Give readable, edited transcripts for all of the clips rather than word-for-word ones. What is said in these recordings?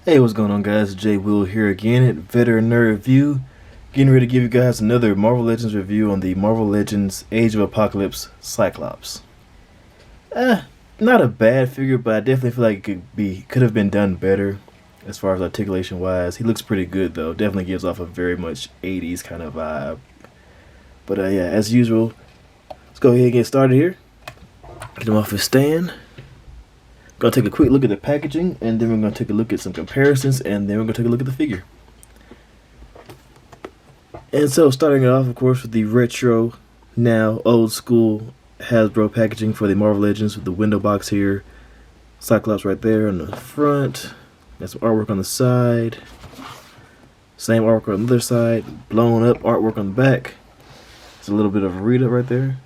Hey, what's going on, guys? Jay Will here again at Veteran Nerd Review. Getting ready to give you guys another Marvel Legends review on the Marvel Legends Age of Apocalypse Cyclops. Not a bad figure, but I definitely feel like could have been done better as far as articulation wise. He looks pretty good though. Definitely gives off a very much 80s kind of vibe. But yeah, as usual, let's go ahead and get started here. Get him off his stand. Gonna take a quick look at the packaging, and then we're gonna take a look at some comparisons, and then we're gonna take a look at the figure. And so, starting it off, of course, with the retro, now old school Hasbro packaging for the Marvel Legends with the window box here, Cyclops right there on the front. Got some artwork on the side. Same artwork on the other side. Blown up artwork on the back. It's a little bit of a read up right there.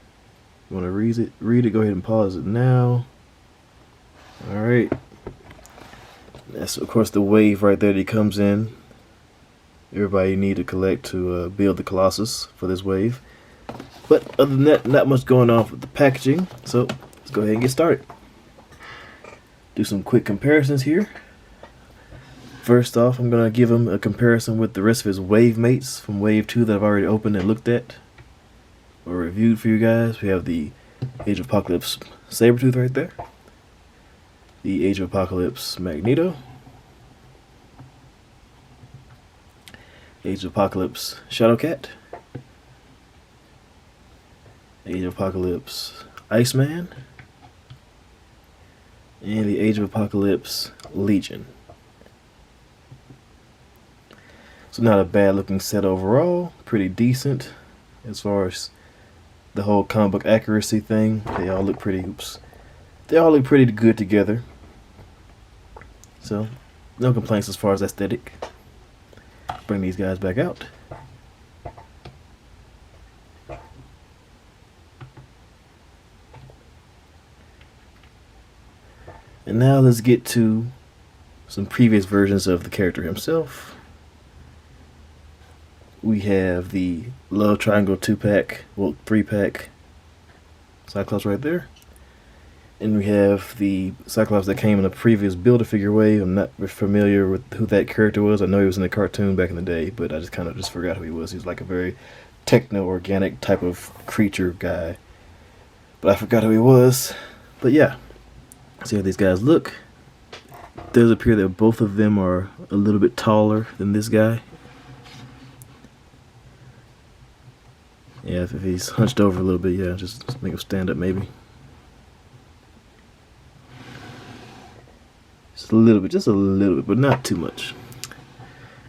You want to read it? Go ahead and pause it now. Alright, that's of course the wave right there that he comes in. Everybody need to collect to build the Colossus for this wave. But other than that, not much going on with the packaging, so let's go ahead and get started. Do some quick comparisons here. First off, I'm going to give him a comparison with the rest of his wave mates from wave 2 that I've already opened and looked at or reviewed for you guys. We have the Age of Apocalypse Sabretooth right there. The Age of Apocalypse Magneto, Age of Apocalypse Shadowcat, Age of Apocalypse Iceman, and the Age of Apocalypse Legion. So not a bad looking set overall, pretty decent as far as the whole comic book accuracy thing. They all look pretty good together. So, no complaints as far as aesthetic. Bring these guys back out. And now let's get to some previous versions of the character himself. We have the Love Triangle 2-pack, well 3-pack Cyclops right there. And we have the Cyclops that came in a previous Build-A-Figure wave. I'm not familiar with who that character was. I know he was in the cartoon back in the day, but I just forgot who he was. He was like a very techno-organic type of creature guy. But I forgot who he was. But yeah, see how these guys look. It does appear that both of them are a little bit taller than this guy. Yeah, if he's hunched over a little bit, yeah, just make him stand up maybe. Just a little bit, but not too much.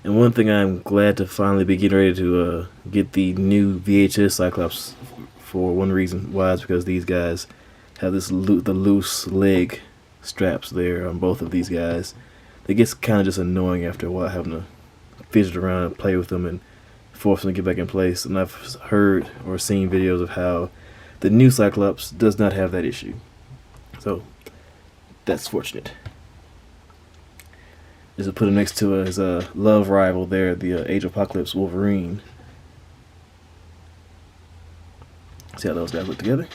And one thing I'm glad to finally be getting ready to get the new VHS Cyclops for one reason why is because these guys have the loose leg straps there on both of these guys. It gets kind of just annoying after a while having to fidget around and play with them and force them to get back in place. And I've heard or seen videos of how the new Cyclops does not have that issue. So that's fortunate. Just to put him next to his love rival there, the Age of Apocalypse Wolverine. See how those guys look together.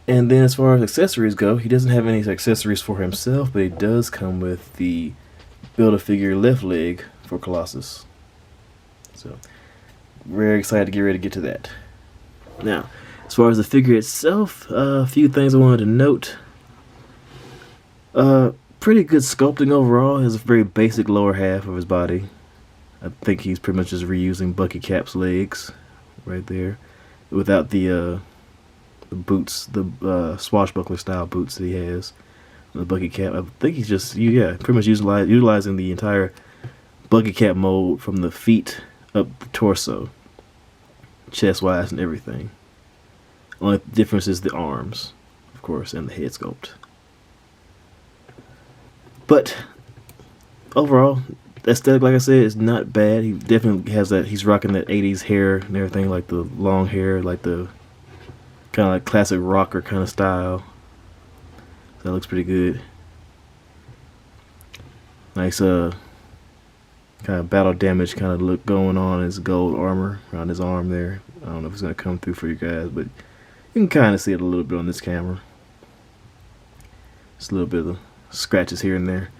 And then as far as accessories go, he doesn't have any accessories for himself, but he does come with the Build-A-Figure left leg for Colossus. So, very excited to get ready to get to that. Now, as far as the figure itself, a few things I wanted to note. Pretty good sculpting overall. He has a very basic lower half of his body. I think he's pretty much just reusing Bucky Cap's legs right there, without the boots, the swashbuckler style boots that he has. The Bucky Cap. I think he's just pretty much utilizing the entire Bucky Cap mold from the feet up the torso, chest wise and everything. Only difference is the arms, of course, and the head sculpt. But overall, aesthetic, like I said, is not bad. He definitely has that. He's rocking that 80s hair and everything, like the long hair, like the kind of like classic rocker kind of style. So that looks pretty good. Nice kind of battle damage kind of look going on his gold armor around his arm there. I don't know if it's gonna come through for you guys, but you can kind of see it a little bit on this camera. Just a little bit of scratches here and there.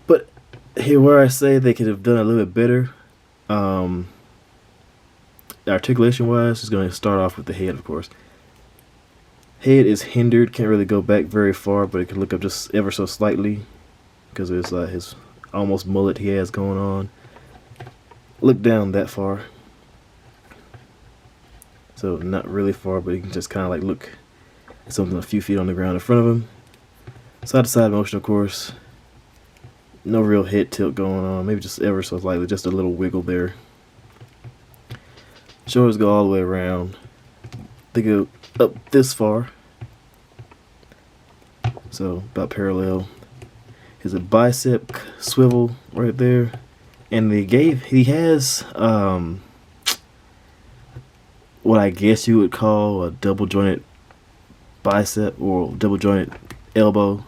But here where I say they could have done a little bit better, articulation wise, is going to start off with the head, of course. Head is hindered, can't really go back very far, but it can look up just ever so slightly because it's his almost mullet he has going on. Look down that far, so not really far, but you can just kind of like look at something a few feet on the ground in front of him. Side to side motion, of course. No real head tilt going on, maybe just ever so slightly, just a little wiggle there. Shoulders go all the way around. They go up this far, so about parallel. Here's a bicep swivel right there, and he has what I guess you would call a double jointed bicep or double jointed elbow,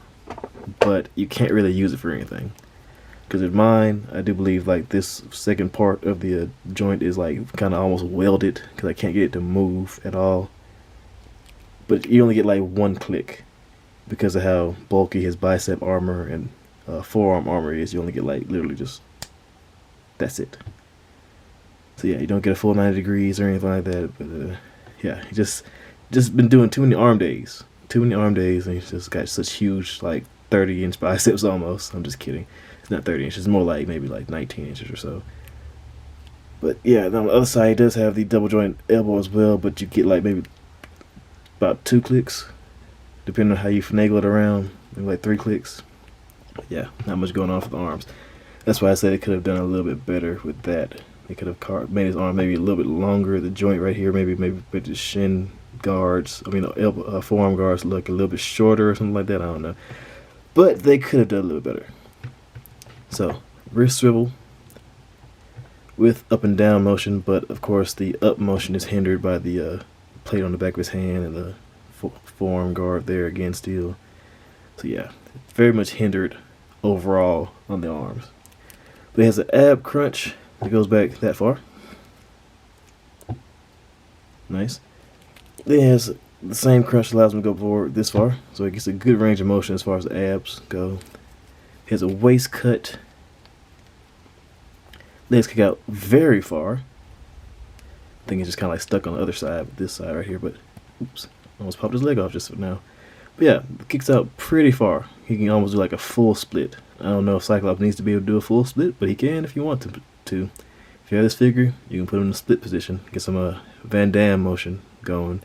but you can't really use it for anything. Because in mine, I do believe like this second part of the joint is like kind of almost welded because I can't get it to move at all. But you only get like one click because of how bulky his bicep armor and forearm armor is. You only get like literally just, that's it. So yeah, you don't get a full 90 degrees or anything like that. But yeah, he just been doing too many arm days. And he's just got such huge like 30-inch biceps almost. I'm just kidding. It's not 30 inches. It's more like maybe like 19 inches or so. But yeah, on the other side, he does have the double joint elbow as well, but you get like maybe about 2 clicks, depending on how you finagle it around. Maybe like 3 clicks. But yeah, not much going on for the arms. That's why I said they could have done a little bit better with that. They could have made his arm maybe a little bit longer. The joint right here, maybe with the shin guards. I mean, forearm guards look a little bit shorter or something like that. I don't know. But they could have done a little better. So, wrist swivel with up and down motion, but of course the up motion is hindered by the plate on the back of his hand and the forearm guard there again still. So yeah, very much hindered overall on the arms. But he has an ab crunch that goes back that far. Nice. Then he has the same crunch that allows him to go forward this far, so he gets a good range of motion as far as the abs go. He has a waist cut. Legs kick out very far. I think he's just kind of like stuck on the other side, this side right here, but oops, almost popped his leg off just now. But yeah, kicks out pretty far. He can almost do like a full split. I don't know if Cyclops needs to be able to do a full split, but he can if you want to. If you have this figure, you can put him in a split position, get some Van Damme motion going.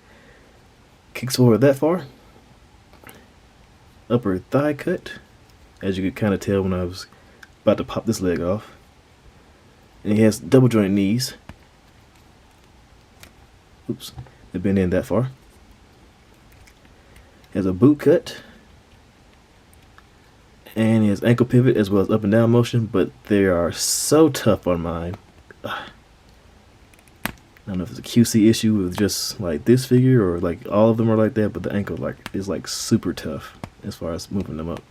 Kicks forward that far. Upper thigh cut, as you could kind of tell when I was about to pop this leg off. And he has double joint knees. Oops, they bend in that far. He has a boot cut. And he has ankle pivot as well as up and down motion, but they are so tough on mine. I don't know if it's a QC issue with just like this figure or like all of them are like that, but the ankle is like super tough as far as moving them up.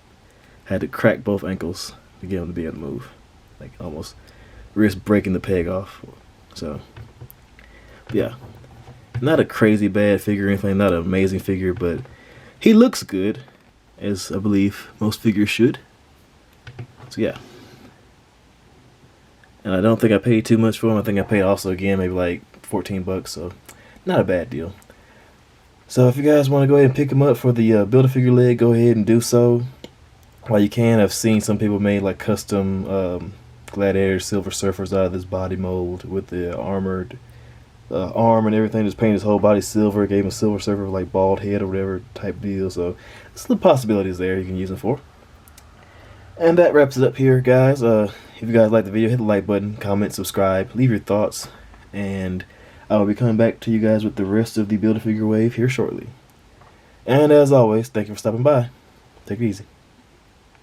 Had to crack both ankles to get them to be able to move. Like almost risk breaking the peg off. So yeah, not a crazy bad figure or anything, not an amazing figure, but he looks good, as I believe most figures should. So yeah. And I don't think I paid too much for him. I think I paid also again maybe like 14 bucks, so not a bad deal. So if you guys want to go ahead and pick him up for the Build-A-Figure leg, go ahead and do so while you can. I've seen some people made like custom Gladiator Silver Surfers out of this body mold with the armored arm and everything. Just painted his whole body silver, gave him a Silver Surfer with like bald head or whatever type deal. So there's the possibilities there you can use him for. And that wraps it up here, guys. If you guys like the video, hit the like button, comment, subscribe, leave your thoughts, and I will be coming back to you guys with the rest of the Build-A-Figure wave here shortly. And as always, thank you for stopping by. Take it easy.